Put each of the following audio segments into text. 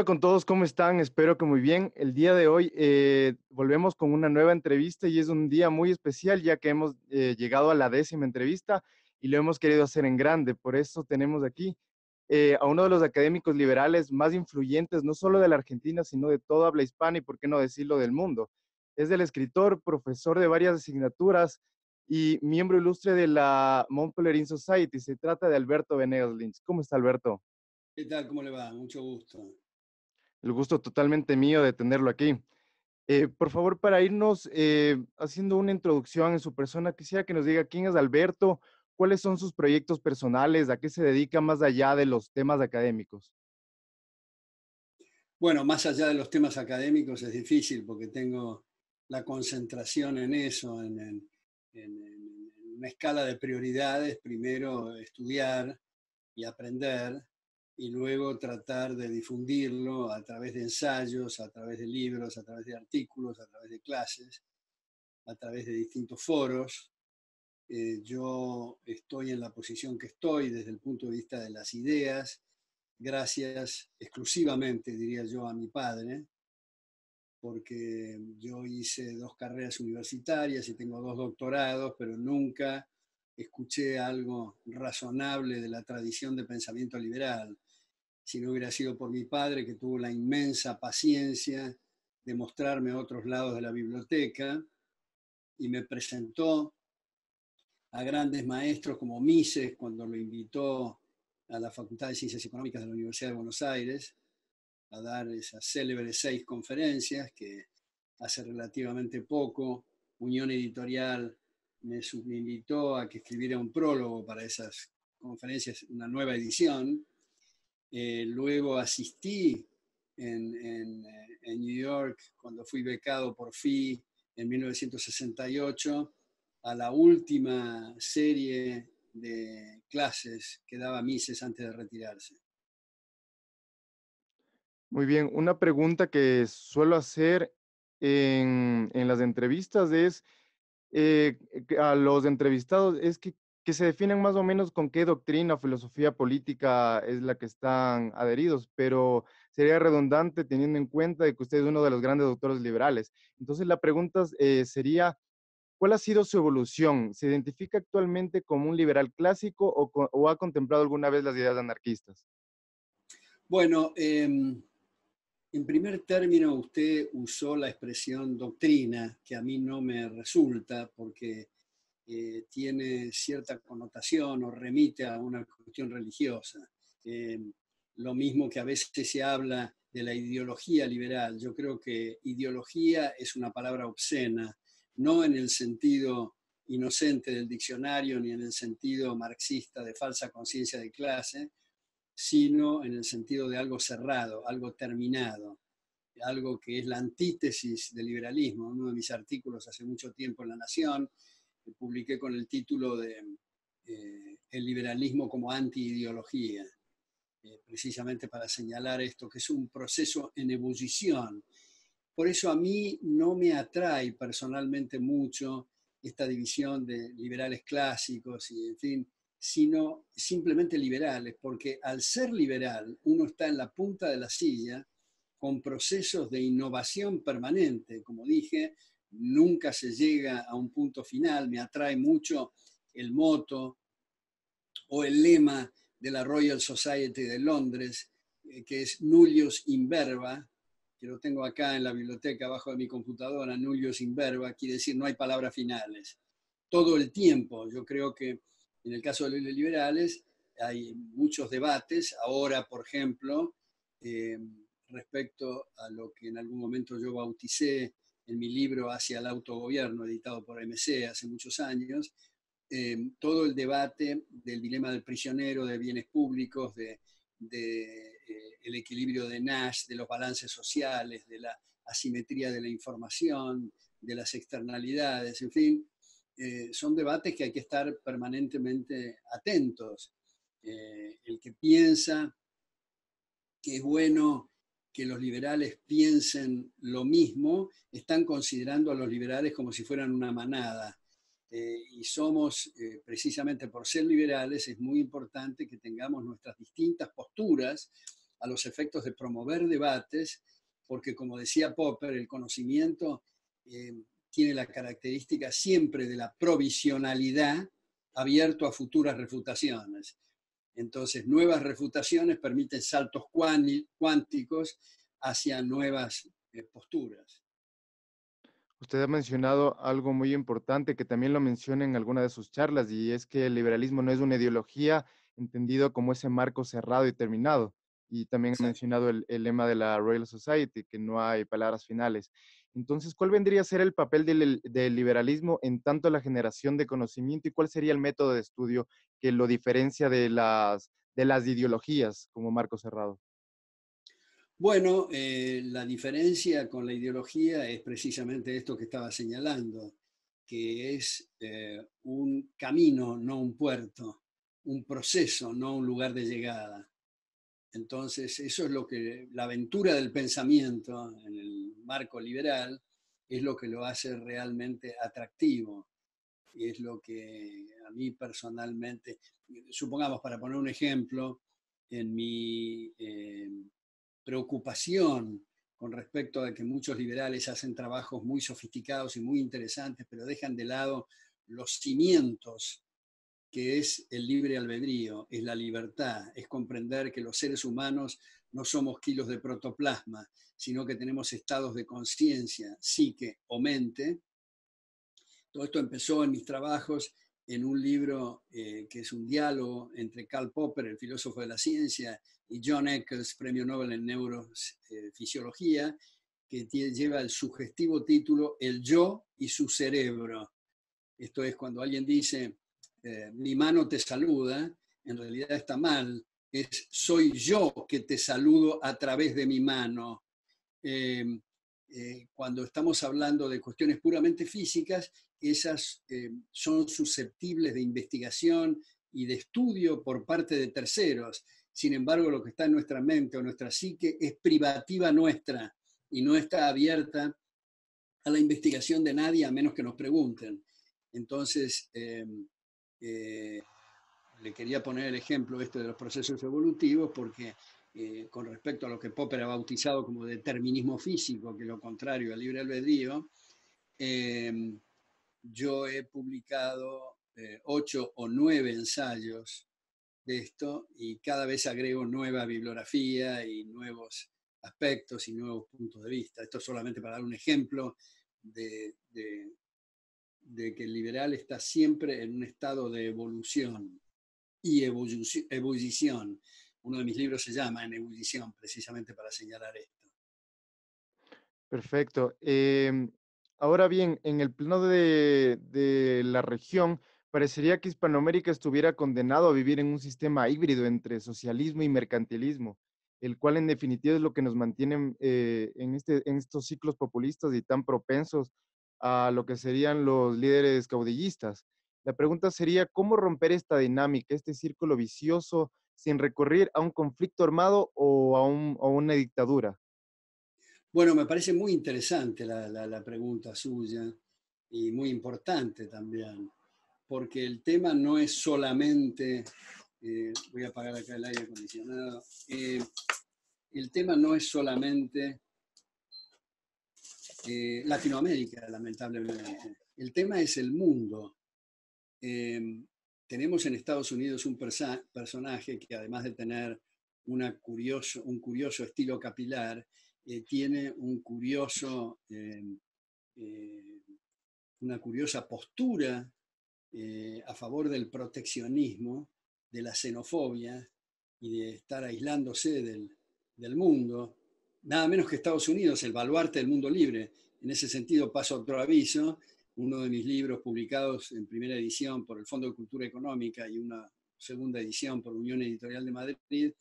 Hola con todos, ¿cómo están? Espero que muy bien. El día de hoy volvemos con una nueva entrevista y es un día muy especial ya que hemos llegado a la 10ª entrevista y lo hemos querido hacer en grande. Por eso tenemos aquí a uno de los académicos liberales más influyentes, no solo de la Argentina, sino de toda habla hispana y, por qué no decirlo, del mundo. Es el escritor, profesor de varias asignaturas y miembro ilustre de la Mount Pelerin Society. Se trata de Alberto Venegas Lynch. ¿Cómo está, Alberto? ¿Qué tal? ¿Cómo le va? Mucho gusto. El gusto totalmente mío de tenerlo aquí. Por favor, para irnos haciendo una introducción en su persona, quisiera que nos diga quién es Alberto, cuáles son sus proyectos personales, a qué se dedica más allá de los temas académicos. Bueno, más allá de los temas académicos es difícil porque tengo la concentración en eso, en una escala de prioridades. Primero estudiar y aprender y luego tratar de difundirlo a través de ensayos, a través de libros, a través de artículos, a través de clases, a través de distintos foros. Yo estoy en la posición que estoy desde el punto de vista de las ideas, gracias exclusivamente, diría yo, a mi padre, porque yo hice 2 carreras universitarias y tengo 2 doctorados, pero nunca escuché algo razonable de la tradición de pensamiento liberal. Si no hubiera sido por mi padre, que tuvo la inmensa paciencia de mostrarme otros lados de la biblioteca y me presentó a grandes maestros como Mises cuando lo invitó a la Facultad de Ciencias Económicas de la Universidad de Buenos Aires a dar esas célebres 6 conferencias que hace relativamente poco Unión Editorial me invitó a que escribiera un prólogo para esas conferencias, una nueva edición. Luego asistí en New York cuando fui becado por FI en 1968 a la última serie de clases que daba Mises antes de retirarse. Muy bien, una pregunta que suelo hacer en las entrevistas es, a los entrevistados, es que se definan más o menos con qué doctrina o filosofía política es la que están adheridos, pero sería redundante teniendo en cuenta de que usted es uno de los grandes doctores liberales. Entonces la pregunta sería, ¿cuál ha sido su evolución? ¿Se identifica actualmente como un liberal clásico o ha contemplado alguna vez las ideas anarquistas? Bueno, en primer término, usted usó la expresión doctrina, que a mí no me resulta porque tiene cierta connotación o remite a una cuestión religiosa. Eh, lo mismo que a veces se habla de la ideología liberal. Yo creo que ideología es una palabra obscena, no en el sentido inocente del diccionario ni en el sentido marxista de falsa conciencia de clase, sino en el sentido de algo cerrado, algo terminado, algo que es la antítesis del liberalismo. Uno de mis artículos hace mucho tiempo en La Nación, que publiqué con el título de El liberalismo como anti-ideología, precisamente para señalar esto, que es un proceso en ebullición. Por eso a mí no me atrae personalmente mucho esta división de liberales clásicos y, en fin, sino simplemente liberales, porque al ser liberal uno está en la punta de la silla con procesos de innovación permanente. Como dije, nunca se llega a un punto final. Me atrae mucho el moto o el lema de la Royal Society de Londres, que es Nullius in verba, que lo tengo acá en la biblioteca abajo de mi computadora. Nullius in verba quiere decir no hay palabras finales. Todo el tiempo, yo creo que en el caso de los liberales hay muchos debates. Ahora, por ejemplo, eh, respecto a lo que en algún momento yo bauticé en mi libro Hacia el autogobierno, editado por MC hace muchos años, todo el debate del dilema del prisionero, de bienes públicos, el equilibrio de Nash, de los balances sociales, de la asimetría de la información, de las externalidades, en fin, son debates que hay que estar permanentemente atentos. El que piensa que es bueno que los liberales piensen lo mismo, están considerando a los liberales como si fueran una manada. Y somos, precisamente por ser liberales, es muy importante que tengamos nuestras distintas posturas, a los efectos de promover debates, porque como decía Popper, el conocimiento tiene la característica siempre de la provisionalidad abierto a futuras refutaciones. Entonces, nuevas refutaciones permiten saltos cuánticos hacia nuevas posturas. Usted ha mencionado algo muy importante que también lo menciona en alguna de sus charlas, y es que el liberalismo no es una ideología entendido como ese marco cerrado y terminado. Y también ha Exacto. mencionado el lema de la Royal Society, que no hay palabras finales. Entonces, ¿cuál vendría a ser el papel del liberalismo en tanto la generación de conocimiento y cuál sería el método de estudio que lo diferencia de las ideologías como marco cerrado? Bueno, la diferencia con la ideología es precisamente esto que estaba señalando, que es un camino, no un puerto, un proceso, no un lugar de llegada. Entonces, eso es lo que la aventura del pensamiento en el marco liberal es lo que lo hace realmente atractivo. Y es lo que a mí personalmente, supongamos, para poner un ejemplo, en mi preocupación con respecto a que muchos liberales hacen trabajos muy sofisticados y muy interesantes, pero dejan de lado los cimientos que es el libre albedrío, es la libertad, es comprender que los seres humanos no somos kilos de protoplasma, sino que tenemos estados de conciencia, psique o mente. Todo esto empezó en mis trabajos en un libro que es un diálogo entre Karl Popper, el filósofo de la ciencia, y John Eccles, premio Nobel en neurofisiología, que lleva el sugestivo título El yo y su cerebro. Esto es cuando alguien dice, mi mano te saluda, en realidad está mal, es soy yo que te saludo a través de mi mano. Eh, Cuando estamos hablando de cuestiones puramente físicas, esas son susceptibles de investigación y de estudio por parte de terceros. Sin embargo, lo que está en nuestra mente o nuestra psique es privativa nuestra y no está abierta a la investigación de nadie a menos que nos pregunten. Entonces, eh, le quería poner el ejemplo este de los procesos evolutivos porque con respecto a lo que Popper ha bautizado como determinismo físico, que es lo contrario al libre albedrío, eh, yo he publicado 8 o 9 ensayos de esto y cada vez agrego nueva bibliografía y nuevos aspectos y nuevos puntos de vista. Esto solamente para dar un ejemplo de que el liberal está siempre en un estado de evolución y ebullición. Uno de mis libros se llama En ebullición, precisamente para señalar esto. Perfecto. Ahora bien, en el plano de la región, parecería que Hispanoamérica estuviera condenado a vivir en un sistema híbrido entre socialismo y mercantilismo, el cual en definitiva es lo que nos mantiene en estos ciclos populistas y tan propensos a lo que serían los líderes caudillistas. La pregunta sería, ¿cómo romper esta dinámica, este círculo vicioso, sin recurrir a un conflicto armado o a una dictadura? Bueno, me parece muy interesante la pregunta suya y muy importante también, porque el tema no es solamente, voy a apagar acá el aire acondicionado, el tema no es solamente Latinoamérica, lamentablemente. El tema es el mundo. Eh, Tenemos en Estados Unidos un personaje que además de tener un curioso estilo capilar, tiene eh, una curiosa postura a favor del proteccionismo, de la xenofobia y de estar aislándose del mundo, nada menos que Estados Unidos, el baluarte del mundo libre. En ese sentido, paso otro aviso, uno de mis libros publicados en primera edición por el Fondo de Cultura Económica y una segunda edición por Unión Editorial de Madrid,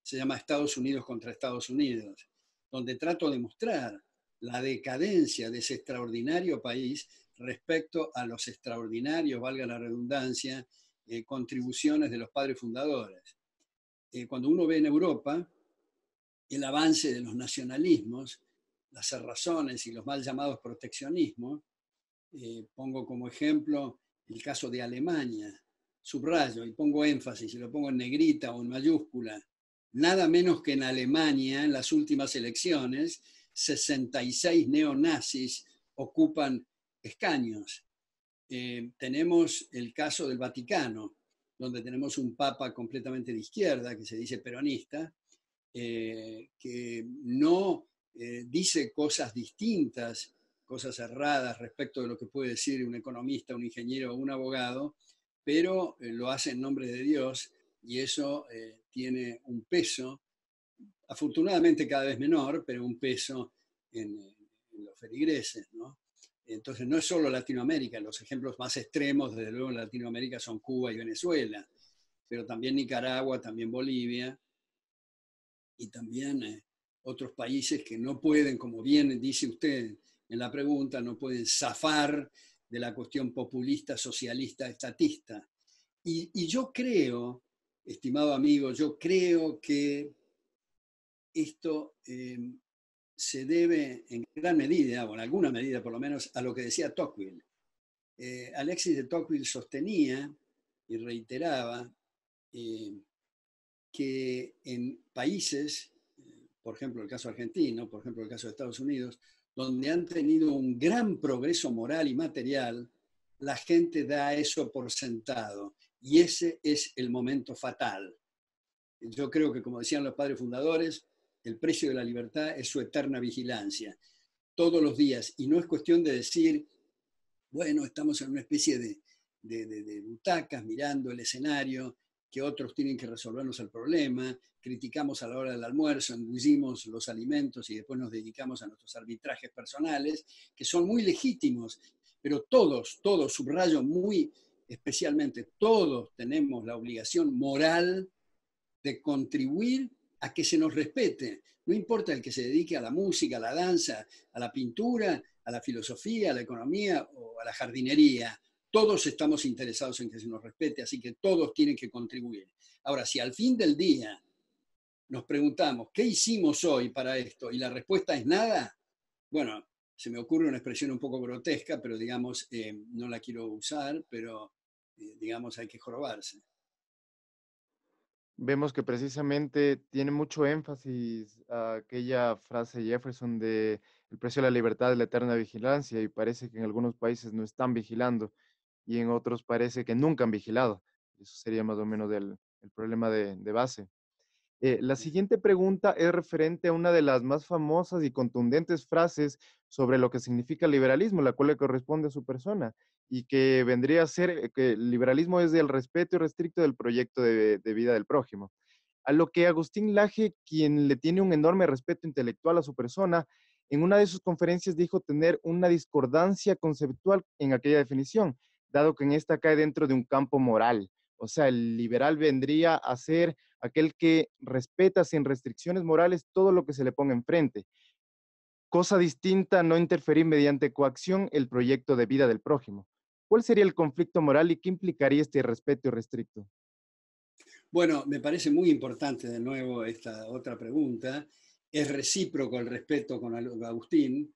se llama Estados Unidos contra Estados Unidos, donde trato de mostrar la decadencia de ese extraordinario país respecto a los extraordinarios, valga la redundancia, contribuciones de los padres fundadores. Cuando uno ve en Europa el avance de los nacionalismos, las cerrazones y los mal llamados proteccionismos, pongo como ejemplo el caso de Alemania, subrayo y pongo énfasis, y lo pongo en negrita o en mayúscula, nada menos que en Alemania, en las últimas elecciones, 66 neonazis ocupan escaños. Tenemos el caso del Vaticano, donde tenemos un papa completamente de izquierda, que se dice peronista, que no dice cosas distintas, cosas erradas respecto de lo que puede decir un economista, un ingeniero o un abogado, pero lo hace en nombre de Dios y eso tiene un peso, afortunadamente cada vez menor, pero un peso en los feligreses, ¿no? Entonces no es solo Latinoamérica, los ejemplos más extremos desde luego en Latinoamérica son Cuba y Venezuela, pero también Nicaragua, también Bolivia y también otros países que no pueden, como bien dice usted en la pregunta, no pueden zafar de la cuestión populista, socialista, estatista. Y yo creo, estimado amigo, yo creo que esto se debe en gran medida, o en alguna medida por lo menos, a lo que decía Tocqueville. Alexis de Tocqueville sostenía y reiteraba que en países, por ejemplo el caso argentino, por ejemplo el caso de Estados Unidos, donde han tenido un gran progreso moral y material, la gente da eso por sentado. Y ese es el momento fatal. Yo creo que, como decían los padres fundadores, el precio de la libertad es su eterna vigilancia, todos los días. Y no es cuestión de decir, bueno, estamos en una especie de butacas mirando el escenario, que otros tienen que resolvernos el problema, criticamos a la hora del almuerzo, engullimos los alimentos y después nos dedicamos a nuestros arbitrajes personales, que son muy legítimos, pero todos, subrayo muy especialmente, todos tenemos la obligación moral de contribuir a que se nos respete. No importa el que se dedique a la música, a la danza, a la pintura, a la filosofía, a la economía o a la jardinería. Todos estamos interesados en que se nos respete, así que todos tienen que contribuir. Ahora, si al fin del día nos preguntamos, ¿qué hicimos hoy para esto? Y la respuesta es nada, bueno, se me ocurre una expresión un poco grotesca, pero digamos, no la quiero usar, pero digamos, hay que jorobarse. Vemos que precisamente tiene mucho énfasis aquella frase de Jefferson de el precio de la libertad es la eterna vigilancia y parece que en algunos países no están vigilando y en otros parece que nunca han vigilado. Eso sería más o menos el problema de base. La siguiente pregunta es referente a una de las más famosas y contundentes frases sobre lo que significa liberalismo, la cual le corresponde a su persona, y que vendría a ser que el liberalismo es el respeto irrestricto del proyecto de vida del prójimo. A lo que Agustín Laje, quien le tiene un enorme respeto intelectual a su persona, en una de sus conferencias dijo tener una discordancia conceptual en aquella definición, dado que en esta cae dentro de un campo moral. O sea, el liberal vendría a ser aquel que respeta sin restricciones morales todo lo que se le ponga enfrente. Cosa distinta, no interferir mediante coacción el proyecto de vida del prójimo. ¿Cuál sería el conflicto moral y qué implicaría este respeto irrestricto? Bueno, me parece muy importante de nuevo esta otra pregunta. Es recíproco el respeto con Agustín,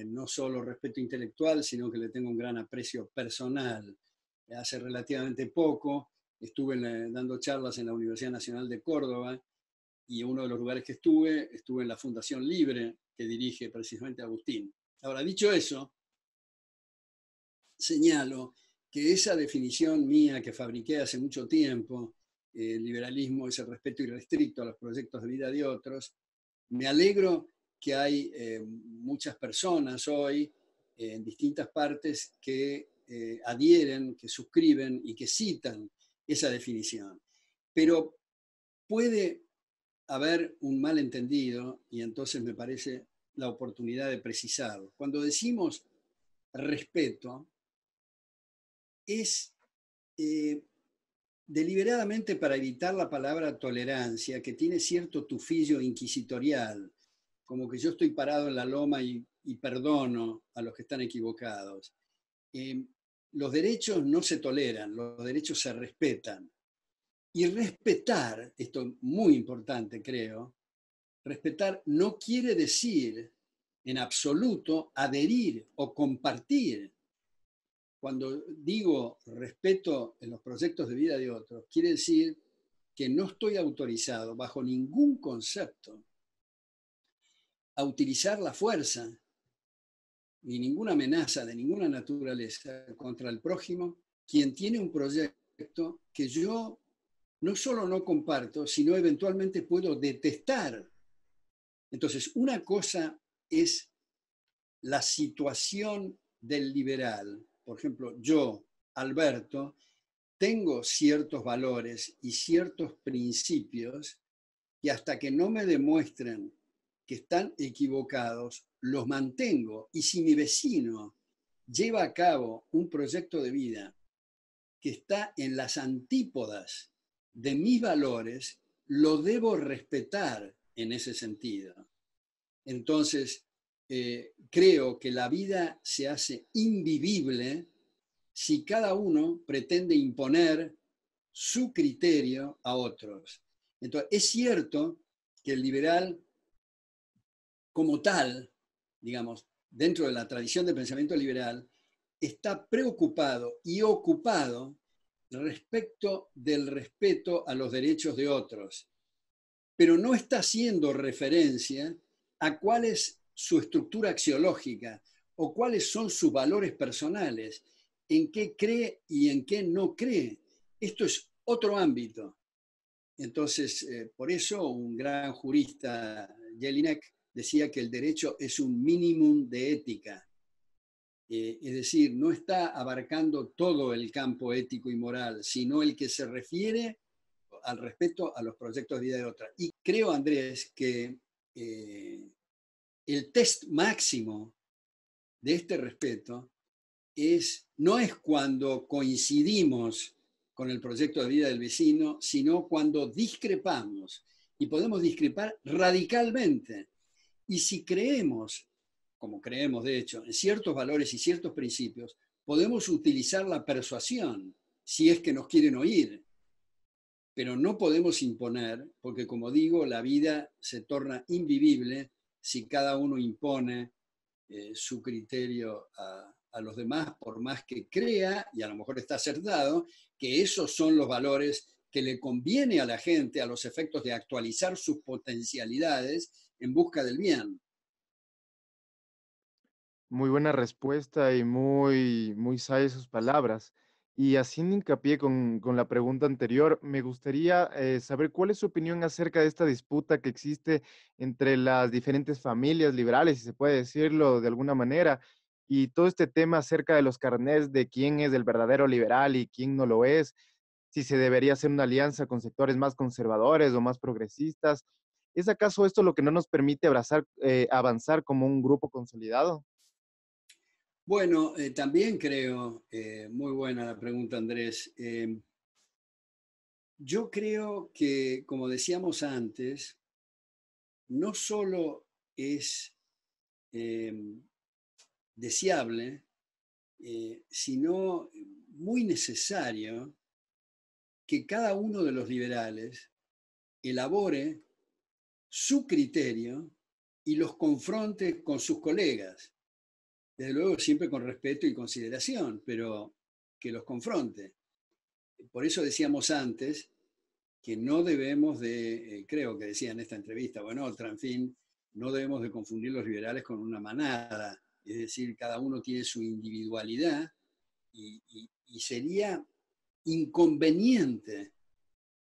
no solo respeto intelectual, sino que le tengo un gran aprecio personal. Hace relativamente poco estuve dando charlas en la Universidad Nacional de Córdoba y uno de los lugares que estuve en la Fundación Libre, que dirige precisamente Agustín. Ahora, dicho eso, señalo que esa definición mía que fabriqué hace mucho tiempo, el liberalismo es el respeto irrestricto a los proyectos de vida de otros, me alegro que hay muchas personas hoy en distintas partes que adhieren, que suscriben y que citan esa definición. Pero puede haber un malentendido y entonces me parece la oportunidad de precisarlo. Cuando decimos respeto, es deliberadamente para evitar la palabra tolerancia, que tiene cierto tufillo inquisitorial, como que yo estoy parado en la loma y perdono a los que están equivocados. Los derechos no se toleran, los derechos se respetan. Y respetar, esto es muy importante creo, respetar no quiere decir en absoluto adherir o compartir. Cuando digo respeto en los proyectos de vida de otros, quiere decir que no estoy autorizado bajo ningún concepto a utilizar la fuerza ni ninguna amenaza de ninguna naturaleza contra el prójimo, quien tiene un proyecto que yo no solo no comparto, sino eventualmente puedo detestar. Entonces, una cosa es la situación del liberal. Por ejemplo, yo, Alberto, tengo ciertos valores y ciertos principios que hasta que no me demuestren que están equivocados, los mantengo. Y si mi vecino lleva a cabo un proyecto de vida que está en las antípodas de mis valores, lo debo respetar en ese sentido. Entonces, creo que la vida se hace invivible si cada uno pretende imponer su criterio a otros. Entonces, es cierto que el liberal como tal, digamos, dentro de la tradición de pensamiento liberal, está preocupado y ocupado respecto del respeto a los derechos de otros, pero no está haciendo referencia a cuál es su estructura axiológica o cuáles son sus valores personales, en qué cree y en qué no cree. Esto es otro ámbito. Entonces, por eso un gran jurista, Jelinek, decía que el derecho es un minimum de ética. Es decir, no está abarcando todo el campo ético y moral, sino el que se refiere al respeto a los proyectos de vida de otra. Y creo, Andrés, que el test máximo de este respeto no es cuando coincidimos con el proyecto de vida del vecino, sino cuando discrepamos. Y podemos discrepar radicalmente. Y si creemos, como creemos de hecho, en ciertos valores y ciertos principios, podemos utilizar la persuasión si es que nos quieren oír. Pero no podemos imponer, porque como digo, la vida se torna invivible si cada uno impone su criterio a los demás, por más que crea, y a lo mejor está acertado, que esos son los valores que le conviene a la gente a los efectos de actualizar sus potencialidades en busca del bien. Muy buena respuesta y muy sabias sus palabras. Y haciendo hincapié con la pregunta anterior, me gustaría saber cuál es su opinión acerca de esta disputa que existe entre las diferentes familias liberales, si se puede decirlo de alguna manera, y todo este tema acerca de los carnets de quién es el verdadero liberal y quién no lo es, si se debería hacer una alianza con sectores más conservadores o más progresistas. ¿Es acaso esto lo que no nos permite avanzar como un grupo consolidado? Bueno, también creo, muy buena la pregunta, Andrés. Yo creo que, como decíamos antes, no solo es eh, deseable, sino muy necesario que cada uno de los liberales elabore su criterio y los confronte con sus colegas. Desde luego siempre con respeto y consideración, pero que los confronte. Por eso decíamos antes que no debemos de, creo que decía en esta entrevista, bueno, otra, en fin, no debemos de confundir los liberales con una manada, es decir, cada uno tiene su individualidad y sería inconveniente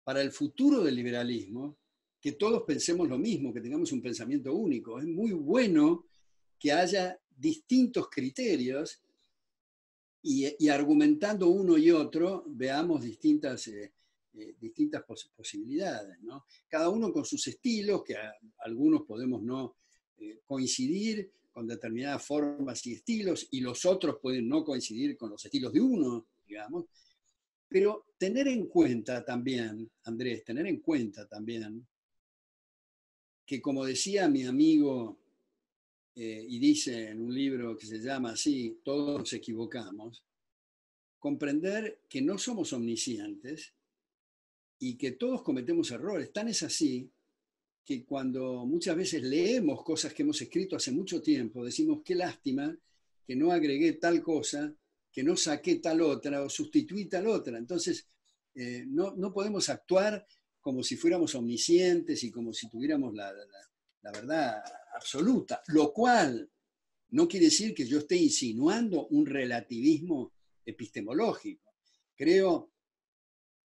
para el futuro del liberalismo que todos pensemos lo mismo, que tengamos un pensamiento único. Es muy bueno que haya distintos criterios y argumentando uno y otro veamos distintas posibilidades, ¿no? Cada uno con sus estilos, que algunos podemos no coincidir con determinadas formas y estilos, y los otros pueden no coincidir con los estilos de uno, digamos. Pero tener en cuenta también, Andrés, tener en cuenta también que, como decía mi amigo, y dice en un libro que se llama así, Todos nos equivocamos, comprender que no somos omniscientes y que todos cometemos errores. Tan es así que cuando muchas veces leemos cosas que hemos escrito hace mucho tiempo, decimos qué lástima que no agregué tal cosa, que no saqué tal otra o sustituí tal otra. Entonces, no podemos actuar como si fuéramos omniscientes y como si tuviéramos la verdad absoluta, lo cual no quiere decir que yo esté insinuando un relativismo epistemológico. Creo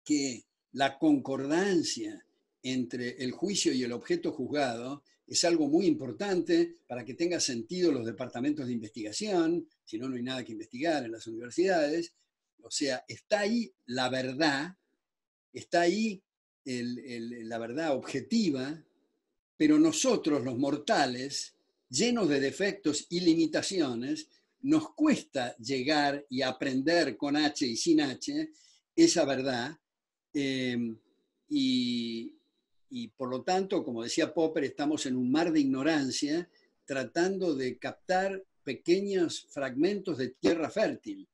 que la concordancia entre el juicio y el objeto juzgado es algo muy importante para que tenga sentido los departamentos de investigación, si no, no hay nada que investigar en las universidades. O sea, está ahí la verdad, está ahí la verdad objetiva, pero nosotros los mortales, llenos de defectos y limitaciones, nos cuesta llegar y aprender con H y sin H esa verdad. eh, y, y por lo tanto, como decía Popper, estamos en un mar de ignorancia tratando de captar pequeños fragmentos de tierra fértil.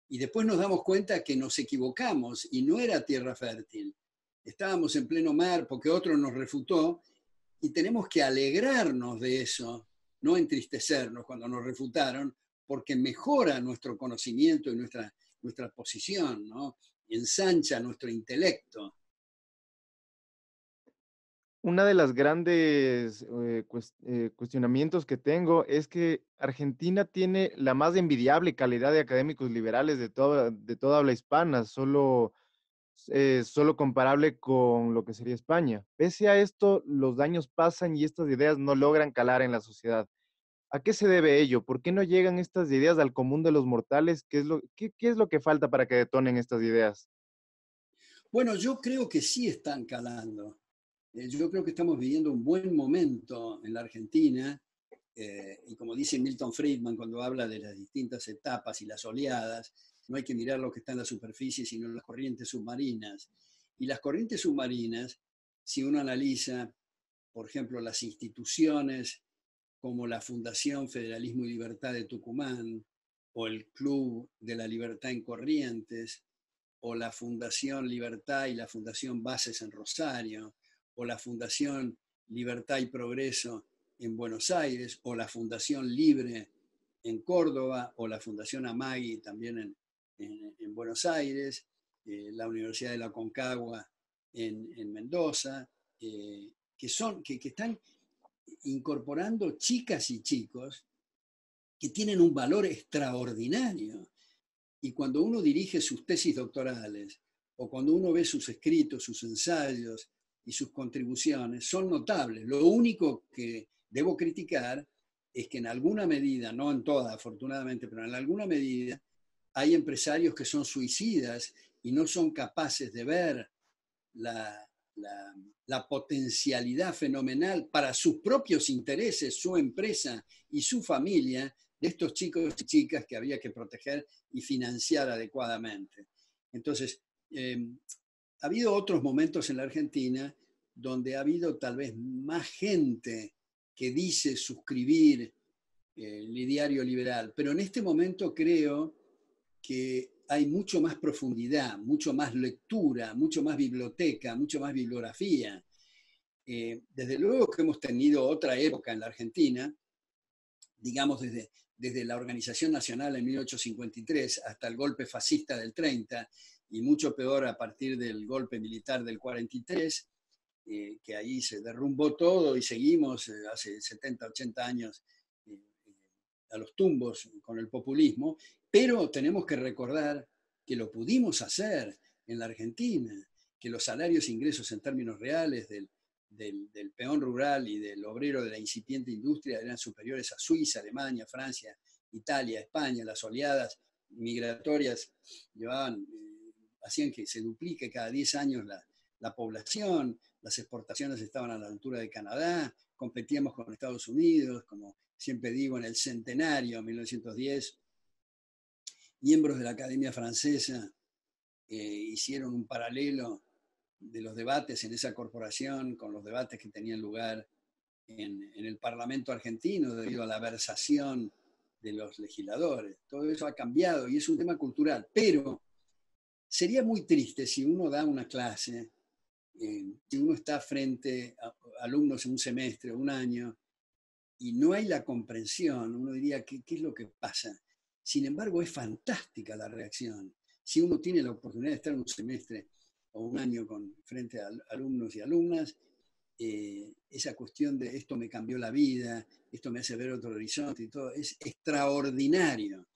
Y después nos damos cuenta que nos equivocamos y no era tierra fértil. Estábamos en pleno mar porque otro nos refutó y tenemos que alegrarnos de eso, no entristecernos cuando nos refutaron, porque mejora nuestro conocimiento y nuestra posición, ¿no? Ensancha nuestro intelecto. Una de las grandes cuestionamientos que tengo es que Argentina tiene la más envidiable calidad de académicos liberales de toda habla hispana, solo comparable con lo que sería España. Pese a esto, los años pasan y estas ideas no logran calar en la sociedad. ¿A qué se debe ello? ¿Por qué no llegan estas ideas al común de los mortales? ¿Qué es lo que falta para que detonen estas ideas? Bueno, yo creo que sí están calando. Yo creo que estamos viviendo un buen momento en la Argentina, y como dice Milton Friedman cuando habla de las distintas etapas y las oleadas, no hay que mirar lo que está en la superficie, sino las corrientes submarinas. Y las corrientes submarinas, si uno analiza, por ejemplo, las instituciones como la Fundación Federalismo y Libertad de Tucumán, o el Club de la Libertad en Corrientes, o la Fundación Libertad y la Fundación Bases en Rosario, o la Fundación Libertad y Progreso en Buenos Aires, o la Fundación Libre en Córdoba, o la Fundación Amagui también en Buenos Aires, la Universidad de la Concagua en Mendoza, que están incorporando chicas y chicos que tienen un valor extraordinario. Y cuando uno dirige sus tesis doctorales o cuando uno ve sus escritos, sus ensayos y sus contribuciones, son notables. Lo único que debo criticar es que en alguna medida, no en toda afortunadamente, pero en alguna medida, hay empresarios que son suicidas y no son capaces de ver la, la potencialidad fenomenal para sus propios intereses, su empresa y su familia, de estos chicos y chicas que había que proteger y financiar adecuadamente. Entonces, ha habido otros momentos en la Argentina donde ha habido tal vez más gente que dice suscribir el ideario liberal, pero en este momento creo que hay mucho más profundidad, mucho más lectura, mucho más biblioteca, mucho más bibliografía. Desde luego que hemos tenido otra época en la Argentina, digamos desde la Organización Nacional en 1853 hasta el golpe fascista del 30, y mucho peor a partir del golpe militar del 43, que ahí se derrumbó todo y seguimos hace 70, 80 años a los tumbos con el populismo, pero tenemos que recordar que lo pudimos hacer en la Argentina, que los salarios e ingresos en términos reales del peón rural y del obrero de la incipiente industria eran superiores a Suiza, Alemania, Francia, Italia, España. Las oleadas migratorias hacían que se duplique cada 10 años la población, las exportaciones estaban a la altura de Canadá, competíamos con Estados Unidos, como siempre digo, en el centenario, 1910, miembros de la Academia Francesa hicieron un paralelo de los debates en esa corporación con los debates que tenían lugar en el Parlamento argentino debido a la versación de los legisladores. Todo eso ha cambiado y es un tema cultural, pero sería muy triste si uno da una clase, si uno está frente a alumnos en un semestre o un año y no hay la comprensión, uno diría, ¿qué es lo que pasa? Sin embargo, es fantástica la reacción. Si uno tiene la oportunidad de estar en un semestre o un año frente a alumnos y alumnas, esa cuestión de esto me cambió la vida, esto me hace ver otro horizonte y todo, es extraordinario.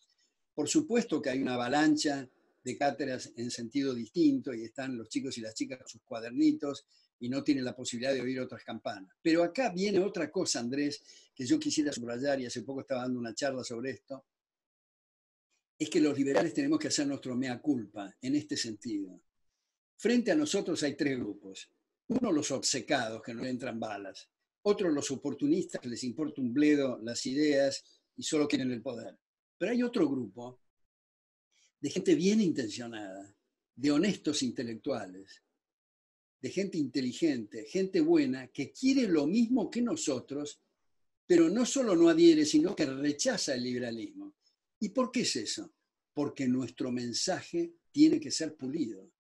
Por supuesto que hay una avalancha de cátedras en sentido distinto y están los chicos y las chicas con sus cuadernitos y no tienen la posibilidad de oír otras campanas. Pero acá viene otra cosa, Andrés, que yo quisiera subrayar, y hace poco estaba dando una charla sobre esto, es que los liberales tenemos que hacer nuestro mea culpa en este sentido. Frente a nosotros hay tres grupos. Uno, los obcecados, que no le entran balas. Otro, los oportunistas, que les importa un bledo las ideas y solo quieren el poder. Pero hay otro grupo de gente bien intencionada, de honestos intelectuales, de gente inteligente, gente buena, que quiere lo mismo que nosotros, pero no solo no adhiere, sino que rechaza el liberalismo. ¿Y por qué es eso? Porque nuestro mensaje tiene que ser pulido.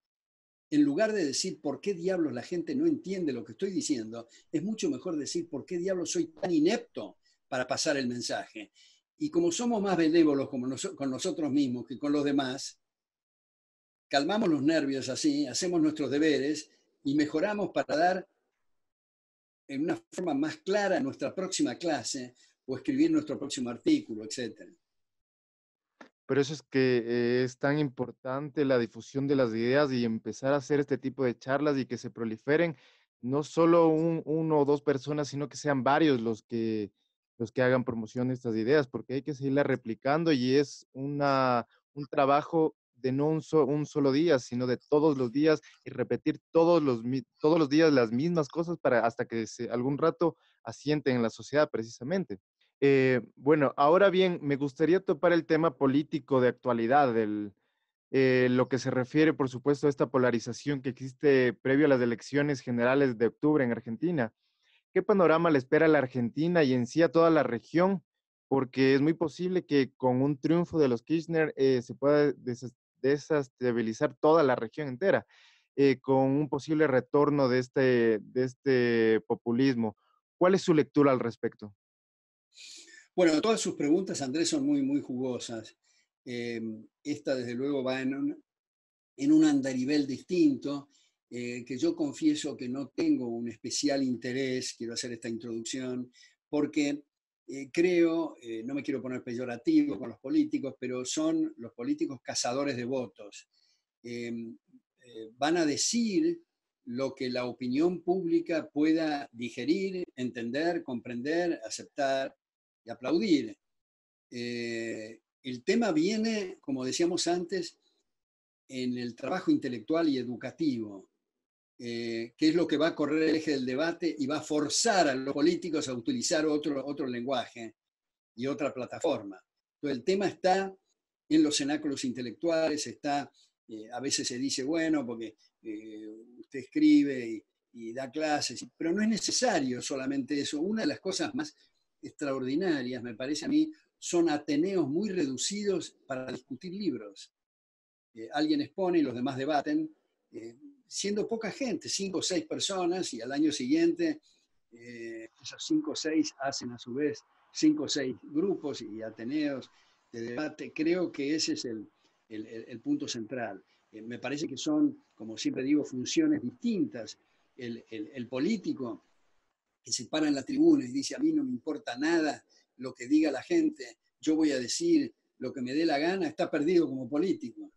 En lugar de decir por qué diablos la gente no entiende lo que estoy diciendo, es mucho mejor decir por qué diablos soy tan inepto para pasar el mensaje. Y como somos más benévolos con nosotros mismos que con los demás, calmamos los nervios así, hacemos nuestros deberes y mejoramos para dar en una forma más clara nuestra próxima clase o escribir nuestro próximo artículo, etc. Por eso es que es tan importante la difusión de las ideas y empezar a hacer este tipo de charlas y que se proliferen, no solo uno o dos personas, sino que sean varios los que hagan promoción de estas ideas, porque hay que seguirla replicando y es un trabajo de no un solo día, sino de todos los días y repetir todos los días las mismas cosas para hasta que algún rato asienten en la sociedad precisamente. Bueno, ahora bien, me gustaría topar el tema político de actualidad, lo que se refiere, por supuesto, a esta polarización que existe previo a las elecciones generales de octubre en Argentina. ¿Qué panorama le espera a la Argentina y en sí a toda la región? Porque es muy posible que con un triunfo de los Kirchner se pueda desestabilizar toda la región entera, con un posible retorno de este populismo. ¿Cuál es su lectura al respecto? Bueno, todas sus preguntas, Andrés, son muy, muy jugosas. Esta, desde luego, va en un andarivel distinto, que yo confieso que no tengo un especial interés, quiero hacer esta introducción, porque creo, no me quiero poner peyorativo con los políticos, pero son los políticos cazadores de votos. Van a decir lo que la opinión pública pueda digerir, entender, comprender, aceptar y aplaudir. El tema viene, como decíamos antes, en el trabajo intelectual y educativo, que es lo que va a correr el eje del debate y va a forzar a los políticos a utilizar otro lenguaje y otra plataforma. Entonces, el tema está en los cenáculos intelectuales, está, a veces se dice, bueno, porque usted escribe y da clases, pero no es necesario solamente eso. Una de las cosas más extraordinarias, me parece a mí, son ateneos muy reducidos para discutir libros. Alguien expone y los demás debaten, siendo poca gente, 5 o 6 personas, y al año siguiente esos 5 o 6 hacen a su vez 5 o 6 grupos y ateneos de debate. Creo que ese es el punto central. Me parece que son, como siempre digo, funciones distintas. El político que se para en la tribuna y dice, a mí no me importa nada lo que diga la gente, yo voy a decir lo que me dé la gana, está perdido como político.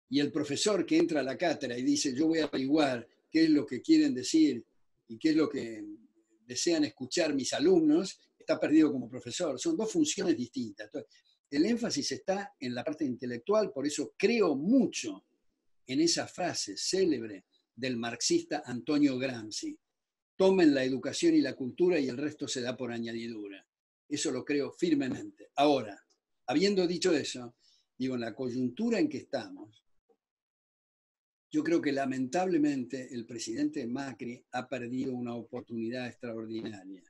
Y el profesor que entra a la cátedra y dice, yo voy a averiguar qué es lo que quieren decir y qué es lo que desean escuchar mis alumnos, está perdido como profesor. Son dos funciones distintas. Entonces, el énfasis está en la parte intelectual, por eso creo mucho en esa frase célebre del marxista Antonio Gramsci. Tomen la educación y la cultura y el resto se da por añadidura. Eso lo creo firmemente. Ahora, habiendo dicho eso, digo, en la coyuntura en que estamos, yo creo que lamentablemente el presidente Macri ha perdido una oportunidad extraordinaria.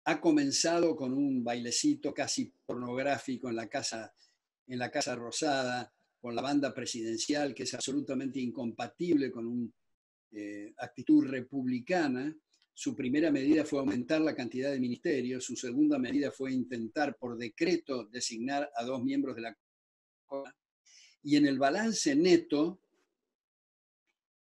Ha comenzado con un bailecito casi pornográfico en la Casa Rosada, con la banda presidencial, que es absolutamente incompatible con una actitud republicana. Su primera medida fue aumentar la cantidad de ministerios, su segunda medida fue intentar por decreto designar a 2 miembros de la Corte. Y en el balance neto,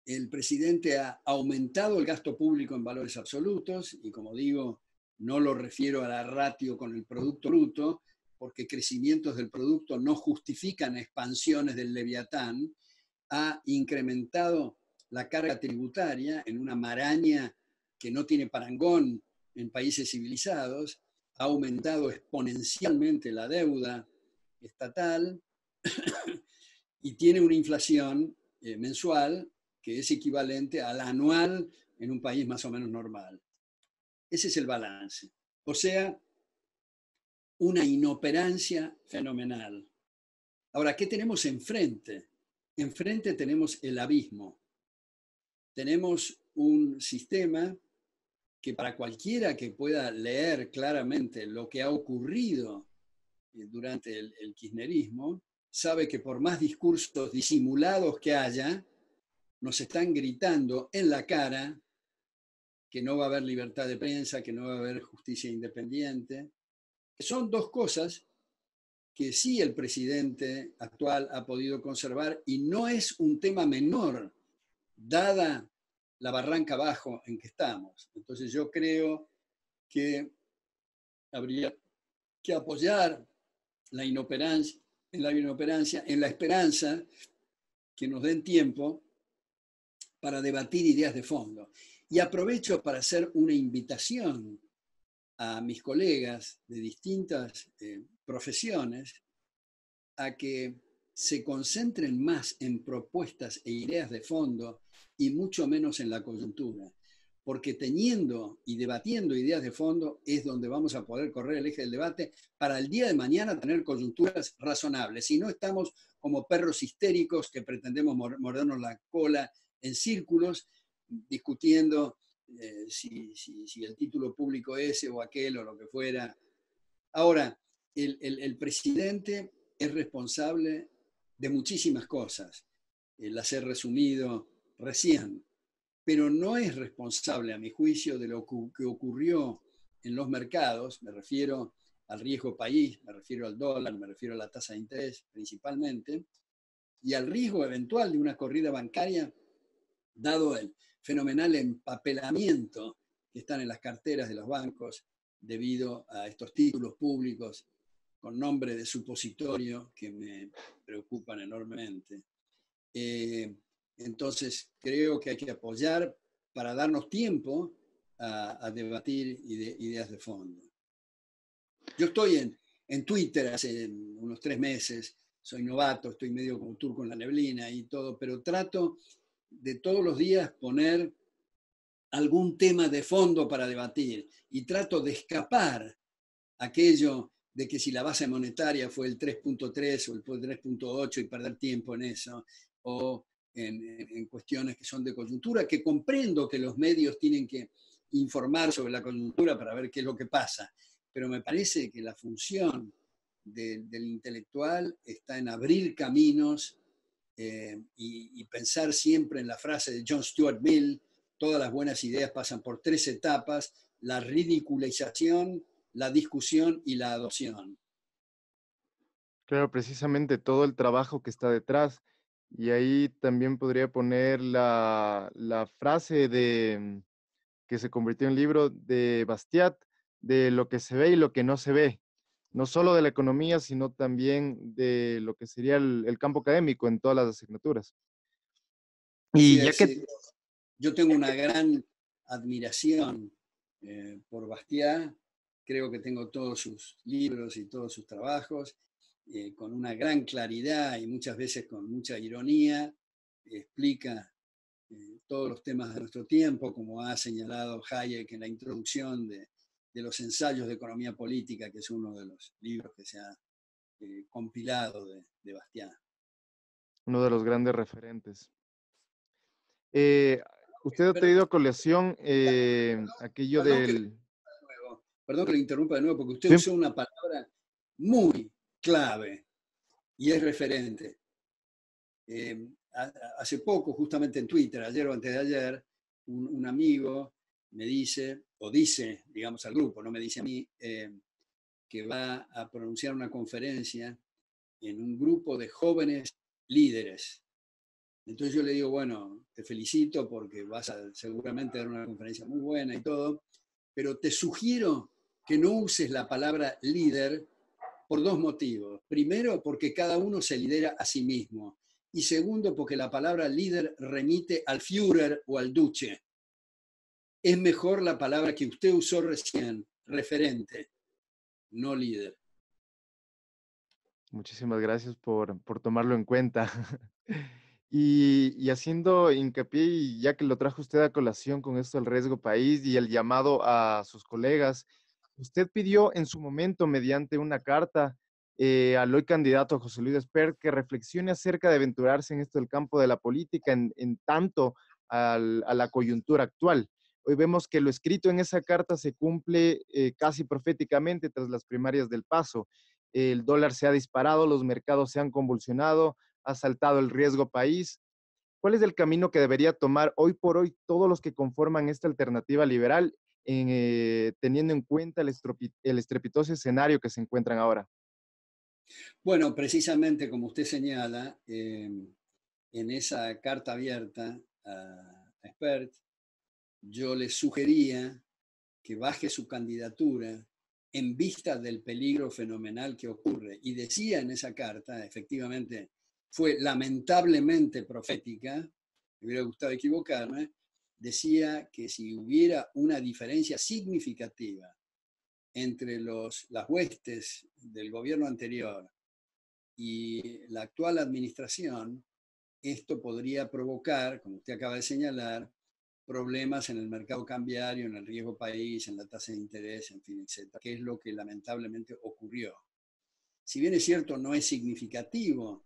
el presidente ha aumentado el gasto público en valores absolutos, y como digo, no lo refiero a la ratio con el Producto Bruto, porque crecimientos del producto no justifican expansiones del Leviatán. Ha incrementado la carga tributaria en una maraña que no tiene parangón en países civilizados, ha aumentado exponencialmente la deuda estatal y tiene una inflación mensual que es equivalente a la anual en un país más o menos normal. Ese es el balance. O sea, una inoperancia fenomenal. Ahora, ¿qué tenemos enfrente? Enfrente tenemos el abismo. Tenemos un sistema que para cualquiera que pueda leer claramente lo que ha ocurrido durante el kirchnerismo, sabe que por más discursos disimulados que haya, nos están gritando en la cara que no va a haber libertad de prensa, que no va a haber justicia independiente. Son dos cosas que sí el presidente actual ha podido conservar, y no es un tema menor, dada la barranca abajo en que estamos. Entonces yo creo que habría que apoyar la inoperancia, en la esperanza que nos den tiempo para debatir ideas de fondo. Y aprovecho para hacer una invitación a mis colegas de distintas profesiones a que se concentren más en propuestas e ideas de fondo y mucho menos en la coyuntura. Porque teniendo y debatiendo ideas de fondo es donde vamos a poder correr el eje del debate para el día de mañana tener coyunturas razonables. Si no, estamos como perros histéricos que pretendemos mordernos la cola en círculos, discutiendo si el título público ese o aquel o lo que fuera. Ahora, el presidente es responsable de muchísimas cosas. Las he resumido recién, pero no es responsable, a mi juicio, de lo que ocurrió en los mercados. Me refiero al riesgo país, me refiero al dólar, me refiero a la tasa de interés principalmente, y al riesgo eventual de una corrida bancaria, dado el fenomenal empapelamiento que están en las carteras de los bancos debido a estos títulos públicos con nombre de supositorio que me preocupan enormemente. Entonces, creo que hay que apoyar para darnos tiempo a debatir ideas de fondo. Yo estoy en Twitter hace unos 3 meses, soy novato, estoy medio como turco en la neblina y todo, pero trato de todos los días poner algún tema de fondo para debatir y trato de escapar aquello de que si la base monetaria fue el 3.3 o el 3.8 y perder tiempo en eso, o en cuestiones que son de coyuntura, que comprendo que los medios tienen que informar sobre la coyuntura para ver qué es lo que pasa, pero me parece que la función del intelectual está en abrir caminos y pensar siempre en la frase de John Stuart Mill: todas las buenas ideas pasan por 3 etapas: la ridiculización, la discusión y la adopción. Claro, precisamente todo el trabajo que está detrás. Y ahí también podría poner la frase que se convirtió en libro de Bastiat, de lo que se ve y lo que no se ve, no solo de la economía, sino también de lo que sería el campo académico en todas las asignaturas. Así Y ya es, que, sí. Yo tengo una gran admiración por Bastiat, creo que tengo todos sus libros y todos sus trabajos, con una gran claridad y muchas veces con mucha ironía, explica todos los temas de nuestro tiempo, como ha señalado Hayek en la introducción de los ensayos de economía política, que es uno de los libros que se ha compilado de Bastiat. uno de los grandes referentes. Eh, Usted ha Pero, traído a colación aquello perdón que, del... perdón que lo interrumpa de nuevo, porque usted Sí, usó una palabra muy clave y es referente. Eh, Hace poco, justamente en Twitter, ayer o antes de ayer, un amigo me dice, o dice, digamos al grupo, no me dice a mí, que va a pronunciar una conferencia en un grupo de jóvenes líderes. Entonces yo le digo, bueno, te felicito porque vas a seguramente dar una conferencia muy buena y todo, pero te sugiero que no uses la palabra líder por dos motivos. Primero, porque cada uno se lidera a sí mismo. Y segundo, porque la palabra líder remite al Führer o al Duce. Es mejor la palabra que usted usó recién, referente, no líder. Muchísimas gracias por tomarlo en cuenta. Y haciendo hincapié, y ya que lo trajo usted a colación con esto del riesgo país y el llamado a sus colegas, usted pidió en su momento, mediante una carta, al hoy candidato José Luis Espert que reflexione acerca de aventurarse en esto del campo de la política, en tanto a la coyuntura actual. Hoy vemos que lo escrito en esa carta se cumple casi proféticamente tras las primarias del Paso. El dólar se ha disparado, los mercados se han convulsionado, ha saltado el riesgo país. ¿Cuál es el camino que debería tomar hoy por hoy todos los que conforman esta alternativa liberal, teniendo en cuenta el estrepitoso escenario que se encuentran ahora? Bueno, precisamente como usted señala, en esa carta abierta a Espert, yo le sugería que baje su candidatura en vista del peligro fenomenal que ocurre. Y decía en esa carta, efectivamente, fue lamentablemente profética, me hubiera gustado equivocarme, decía que si hubiera una diferencia significativa entre las huestes del gobierno anterior y la actual administración, esto podría provocar, como usted acaba de señalar, problemas en el mercado cambiario, en el riesgo país, en la tasa de interés, en fin, etcétera, que es lo que lamentablemente ocurrió. Si bien es cierto, no es significativo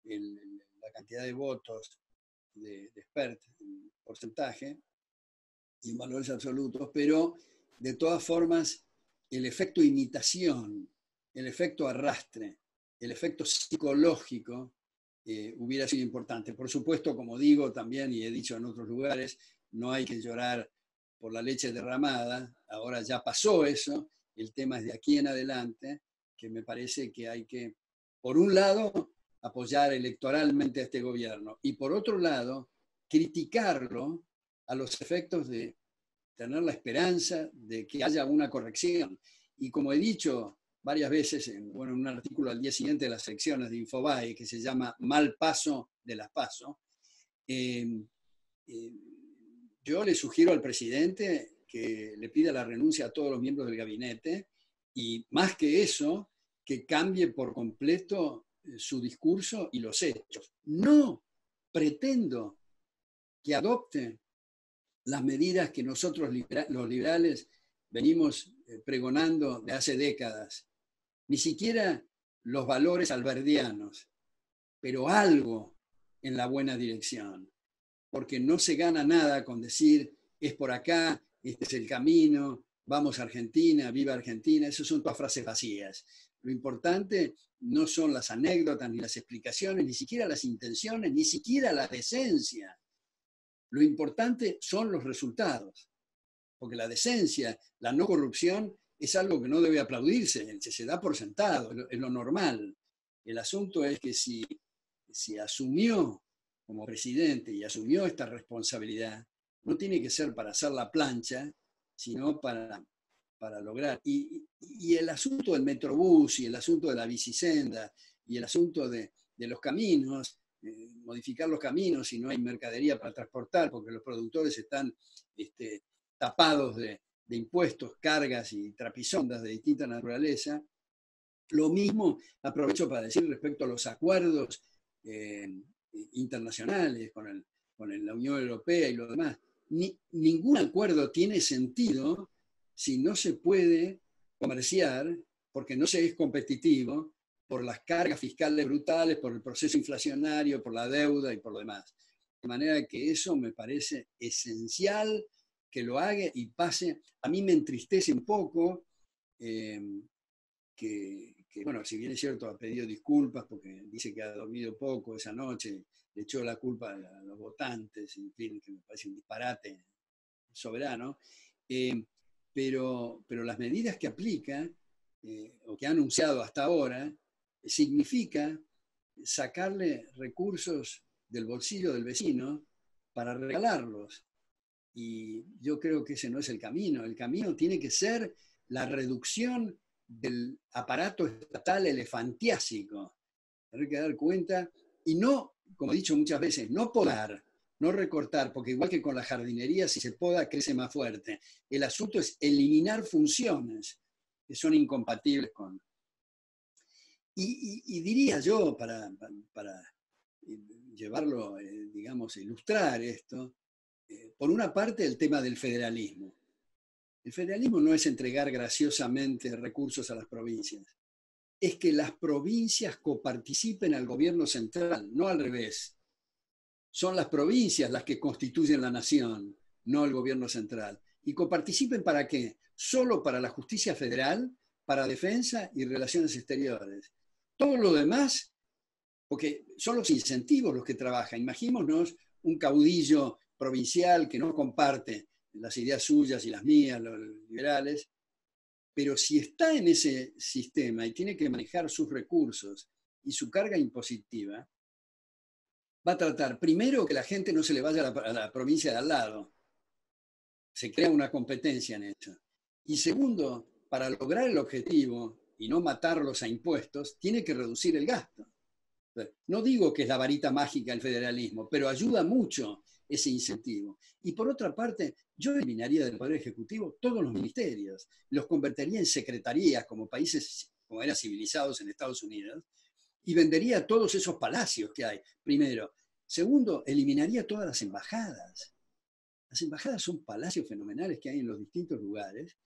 la cantidad de votos de Spert en porcentaje y en valores absolutos, pero de todas formas, el efecto imitación, el efecto arrastre, el efecto psicológico hubiera sido importante. Por supuesto, como digo también y he dicho en otros lugares, no hay que llorar por la leche derramada, ahora ya pasó eso, el tema es de aquí en adelante, que me parece que hay que, por un lado, apoyar electoralmente a este gobierno y por otro lado, criticarlo a los efectos de tener la esperanza de que haya una corrección. Y como he dicho varias veces en un artículo al día siguiente de las secciones de Infobae que se llama Mal paso de las PASO, eh, eh, yo le sugiero al presidente que le pida la renuncia a todos los miembros del gabinete y más que eso, que cambie por completo su discurso y los hechos. No pretendo que adopte las medidas que nosotros los liberales venimos pregonando de hace décadas, ni siquiera los valores alberdianos, pero algo en la buena dirección, porque no se gana nada con decir es por acá, este es el camino, vamos a Argentina, viva Argentina, esas son todas frases vacías. Lo importante no son las anécdotas, ni las explicaciones, ni siquiera las intenciones, ni siquiera la decencia. Lo importante son los resultados, porque la decencia, la no corrupción, es algo que no debe aplaudirse, se da por sentado, es lo normal. El asunto es que si asumió como presidente y asumió esta responsabilidad, no tiene que ser para hacer la plancha, sino para lograr. Y el asunto del Metrobús y el asunto de la bicisenda y el asunto de los caminos, modificar los caminos si no hay mercadería para transportar, porque los productores están tapados de impuestos, cargas y trapisondas de distinta naturaleza. Lo mismo aprovecho para decir respecto a los acuerdos internacionales con la Unión Europea y lo demás. Ningún acuerdo tiene sentido si no se puede comerciar, porque no se es competitivo, por las cargas fiscales brutales, por el proceso inflacionario, por la deuda y por lo demás. De manera que eso me parece esencial que lo haga y pase. A mí me entristece un poco eh, bueno, si bien es cierto, ha pedido disculpas porque dice que ha dormido poco esa noche, le echó la culpa a los votantes, en fin, que me parece un disparate soberano, eh, pero las medidas que aplica o que ha anunciado hasta ahora significa sacarle recursos del bolsillo del vecino para regalarlos. Y yo creo que ese no es el camino. El camino tiene que ser la reducción del aparato estatal elefantiásico. Tener que dar cuenta y no, como he dicho muchas veces, no podar, no recortar, porque igual que con la jardinería, si se poda, crece más fuerte. El asunto es eliminar funciones que son incompatibles con... Y diría yo, para llevarlo, digamos, ilustrar esto, por una parte el tema del federalismo. El federalismo no es entregar graciosamente recursos a las provincias, es que las provincias coparticipen al gobierno central, no al revés. Son las provincias las que constituyen la nación, no el gobierno central. ¿Y coparticipen para qué? Solo para la justicia federal, para defensa y relaciones exteriores. Todo lo demás, porque son los incentivos los que trabajan. Imaginémonos un caudillo provincial que no comparte las ideas suyas y las mías, los liberales, pero si está en ese sistema y tiene que manejar sus recursos y su carga impositiva, va a tratar primero que la gente no se le vaya a la provincia de al lado. Se crea una competencia en eso. Y segundo, para lograr el objetivo y no matarlos a impuestos, tiene que reducir el gasto. No digo que es la varita mágica el federalismo, pero ayuda mucho ese incentivo. Y por otra parte, yo eliminaría del Poder Ejecutivo todos los ministerios, los convertiría en secretarías como países como eran civilizados en Estados Unidos y vendería todos esos palacios que hay, primero. Segundo, eliminaría todas las embajadas. Las embajadas son palacios fenomenales que hay en los distintos lugares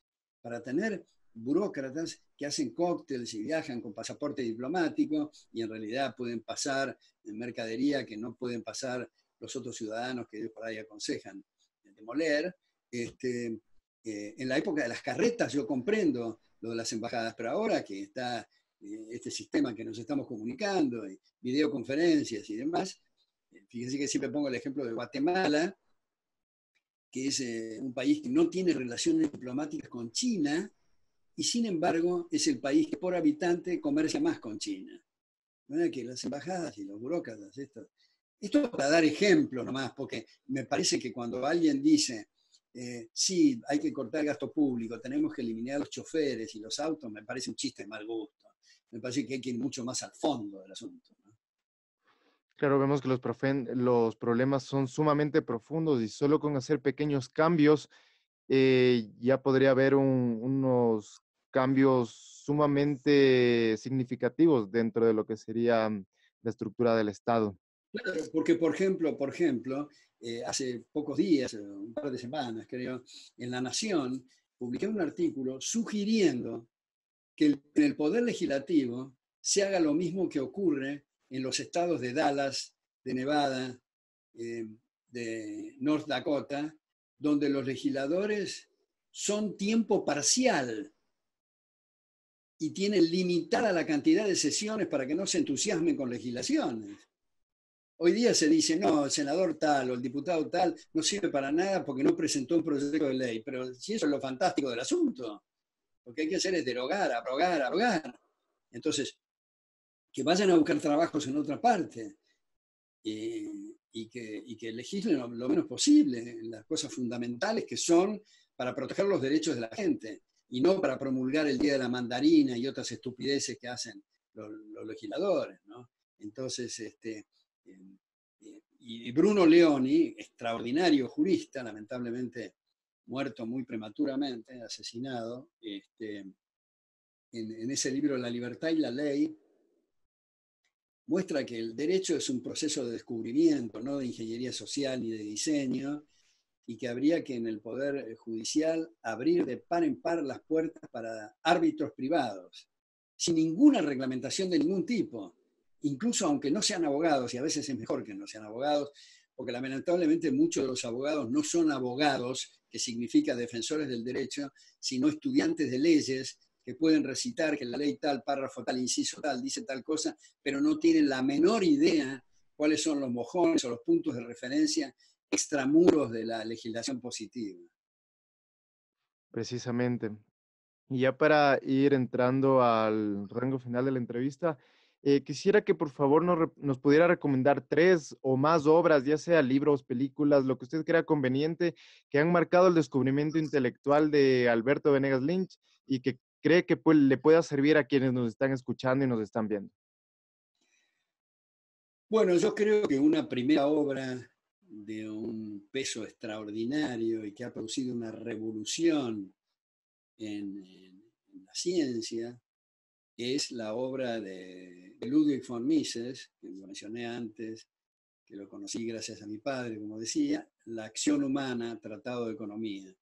para tener burócratas que hacen cócteles y viajan con pasaporte diplomático y en realidad pueden pasar en mercadería que no pueden pasar los otros ciudadanos que ellos por ahí aconsejan demoler. En la época de las carretas yo comprendo lo de las embajadas, pero ahora que está este sistema que nos estamos comunicando, y videoconferencias y demás, fíjense que siempre pongo el ejemplo de Guatemala, que es un país que no tiene relaciones diplomáticas con China, y sin embargo es el país que por habitante comercia más con China. ¿No? Que las embajadas y los burócratas, esto para dar ejemplo nomás, porque me parece que cuando alguien dice, sí, hay que cortar el gasto público, tenemos que eliminar los choferes y los autos, me parece un chiste de mal gusto. Me parece que hay que ir mucho más al fondo del asunto. ¿No? Claro, vemos que los problemas son sumamente profundos y solo con hacer pequeños cambios ya podría haber unos cambios sumamente significativos dentro de lo que sería la estructura del Estado. Claro, porque por ejemplo, hace pocos días, un par de semanas creo, en La Nación publiqué un artículo sugiriendo que en el poder legislativo se haga lo mismo que ocurre en los estados de Dallas, de Nevada, eh, de North Dakota, donde los legisladores son tiempo parcial y tienen limitada la cantidad de sesiones para que no se entusiasmen con legislaciones. Hoy día se dice, no, el senador tal o el diputado tal no sirve para nada porque no presentó un proyecto de ley. Pero si eso es lo fantástico del asunto, lo que hay que hacer es derogar, abrogar, abrogar. Entonces, que vayan a buscar trabajos en otra parte y que legislen lo menos posible en las cosas fundamentales que son para proteger los derechos de la gente y no para promulgar el Día de la Mandarina y otras estupideces que hacen los legisladores. ¿No? Entonces, y Bruno Leoni, extraordinario jurista, lamentablemente muerto muy prematuramente, asesinado, en ese libro La libertad y la ley, muestra que el derecho es un proceso de descubrimiento, no de ingeniería social ni de diseño, y que habría que en el Poder Judicial abrir de par en par las puertas para árbitros privados, sin ninguna reglamentación de ningún tipo, incluso aunque no sean abogados, y a veces es mejor que no sean abogados, porque lamentablemente muchos de los abogados no son abogados, que significa defensores del derecho, sino estudiantes de leyes que pueden recitar que la ley tal, párrafo tal, inciso tal, dice tal cosa, pero no tienen la menor idea cuáles son los mojones o los puntos de referencia extramuros de la legislación positiva. Precisamente. Y ya para ir entrando al rango final de la entrevista, Quisiera que por favor nos pudiera recomendar tres o más obras, ya sea libros, películas, lo que usted crea conveniente, que han marcado el descubrimiento intelectual de Alberto Venegas Lynch y que cree que le pueda servir a quienes nos están escuchando y nos están viendo. Bueno, yo creo que una primera obra de un peso extraordinario y que ha producido una revolución en la ciencia es la obra de Ludwig von Mises, que lo mencioné antes, que lo conocí gracias a mi padre, como decía, La acción humana, Tratado de Economía.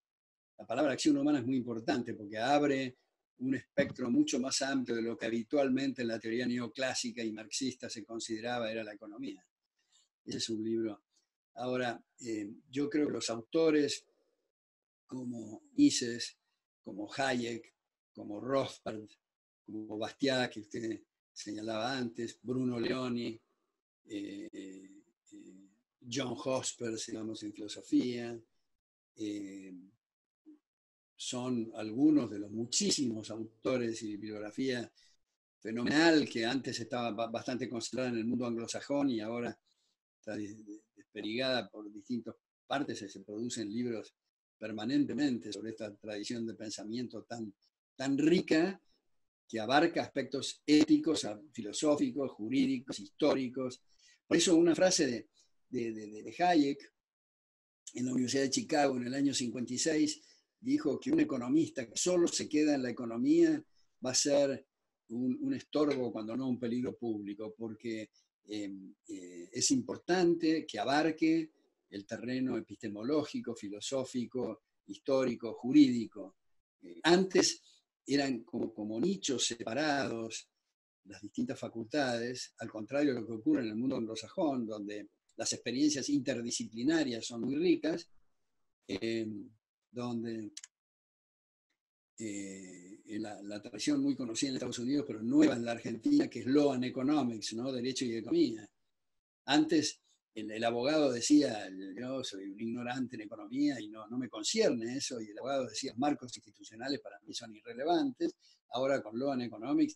La palabra acción humana es muy importante porque abre un espectro mucho más amplio de lo que habitualmente en la teoría neoclásica y marxista se consideraba era la economía. Ese es un libro. Ahora, yo creo que los autores como Mises, como Hayek, como Rothbard, como Bastiat, que usted señalaba antes, Bruno Leoni, eh, John Hospers, digamos, en filosofía, eh, son algunos de los muchísimos autores y bibliografía fenomenal que antes estaba bastante concentrada en el mundo anglosajón y ahora está desperdigada por distintas partes, se producen libros permanentemente sobre esta tradición de pensamiento tan rica que abarca aspectos éticos, filosóficos, jurídicos, históricos. Por eso una frase de Hayek en la Universidad de Chicago en el año 56 dijo que un economista que solo se queda en la economía va a ser un estorbo, cuando no un peligro público, porque es importante que abarque el terreno epistemológico, filosófico, histórico, jurídico. Antes eran como nichos separados las distintas facultades, al contrario de lo que ocurre en el mundo anglosajón, donde las experiencias interdisciplinarias son muy ricas, eh, donde la tradición muy conocida en Estados Unidos, pero nueva en la Argentina, que es Law and Economics, ¿no? Derecho y Economía. Antes el abogado decía, yo soy un ignorante en economía y no me concierne eso, y el abogado decía, marcos institucionales para mí son irrelevantes, ahora con Law and Economics.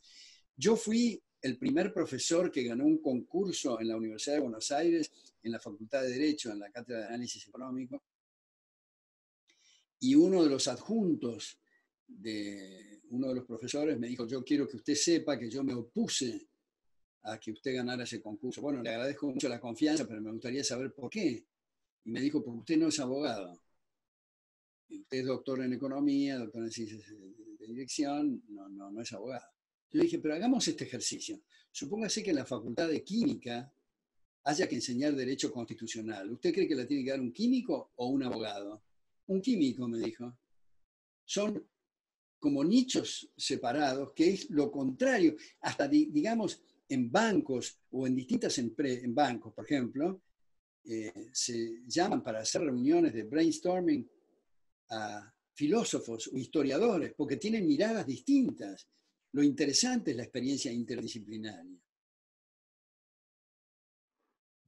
Yo fui el primer profesor que ganó un concurso en la Universidad de Buenos Aires, en la Facultad de Derecho, en la Cátedra de Análisis Económico, y uno de los adjuntos de uno de los profesores me dijo, yo quiero que usted sepa que yo me opuse a que usted ganara ese concurso. Bueno, le agradezco mucho la confianza, pero me gustaría saber por qué. Y me dijo, porque usted no es abogado. Usted es doctor en economía, doctor en ciencias de dirección, no es abogado. Yo dije, pero hagamos este ejercicio. Supóngase que en la facultad de química haya que enseñar derecho constitucional. ¿Usted cree que la tiene que dar un químico o un abogado? Un químico, me dijo. Son como nichos separados, que es lo contrario. Hasta, digamos, en bancos o en distintas empresas, en bancos, por ejemplo, se llaman para hacer reuniones de brainstorming a filósofos o historiadores, porque tienen miradas distintas. Lo interesante es la experiencia interdisciplinaria.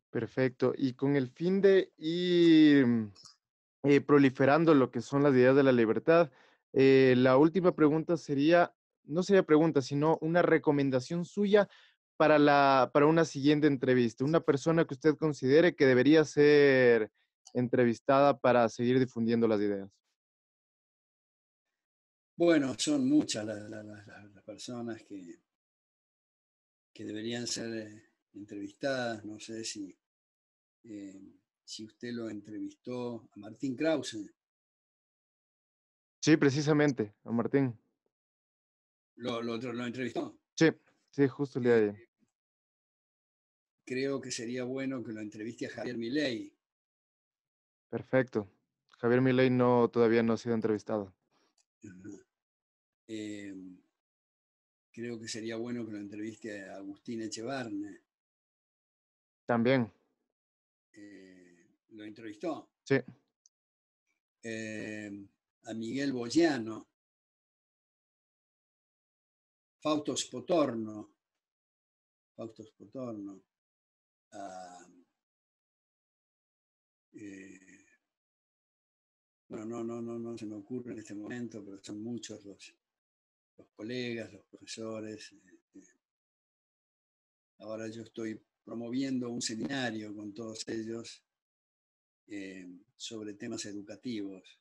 Perfecto. Y con el fin de ir proliferando lo que son las ideas de la libertad, la última pregunta sería, no sería pregunta, sino una recomendación suya para una siguiente entrevista, una persona que usted considere que debería ser entrevistada para seguir difundiendo las ideas. Bueno, son muchas las personas que deberían ser entrevistadas. No sé eh, si usted lo entrevistó a Martín Krause. Sí, precisamente, a Martín. Lo entrevistó. Sí, sí, justo el día Eh, de ayer. Creo que sería bueno que lo entreviste a Javier Milei. Perfecto. Javier Milei no, todavía no ha sido entrevistado. Eh, Creo que sería bueno que lo entreviste a Agustín Echevarne. También, Lo entrevistó. sí, Eh, a Miguel Boyano, Fausto Spotorno, Fausto Spotorno, a, eh, bueno, no se me ocurre en este momento, pero son muchos los colegas, los profesores. Ahora yo estoy promoviendo un seminario con todos ellos sobre temas educativos,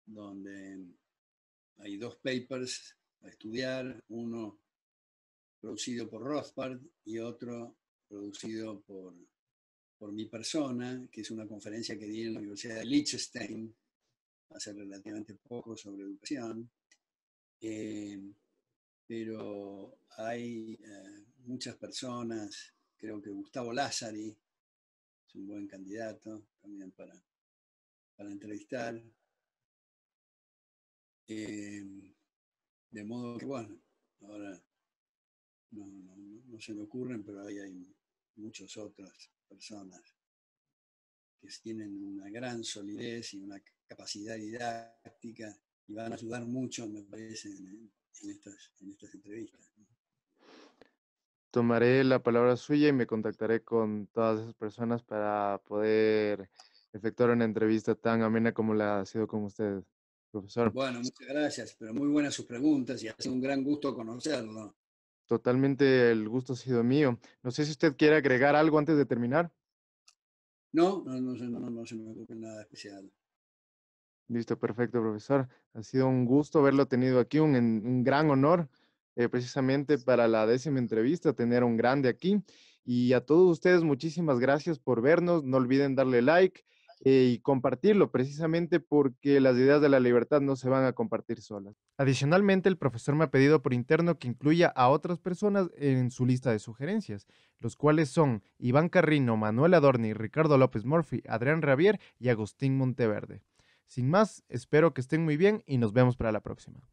donde hay 2 papers a estudiar, uno producido por Rothbard y otro producido por mi persona, que es una conferencia que di en la Universidad de Liechtenstein hace relativamente poco sobre educación. Pero hay muchas personas, creo que Gustavo Lázari es un buen candidato también para entrevistar. De modo que, bueno, ahora no se me ocurren, pero ahí hay muchas otras personas que tienen una gran solidez y una capacidad didáctica y van a ayudar mucho, me parece, en estas entrevistas. Tomaré la palabra suya y me contactaré con todas esas personas para poder efectuar una entrevista tan amena como la ha sido con usted, profesor. Bueno, muchas gracias, pero muy buenas sus preguntas y ha sido un gran gusto conocerlo. Totalmente el gusto ha sido mío. No sé si usted quiere agregar algo antes de terminar. No se me ocurre nada especial. Listo, perfecto, profesor. Ha sido un gusto haberlo tenido aquí, un gran honor, precisamente para la 10ª entrevista, tener a un grande aquí. Y a todos ustedes, muchísimas gracias por vernos. No olviden darle like y compartirlo, precisamente porque las ideas de la libertad no se van a compartir solas. Adicionalmente, el profesor me ha pedido por interno que incluya a otras personas en su lista de sugerencias, los cuales son Iván Carrino, Manuel Adorni, Ricardo López Murphy, Adrián Ravier y Agustín Monteverde. Sin más, espero que estén muy bien y nos vemos para la próxima.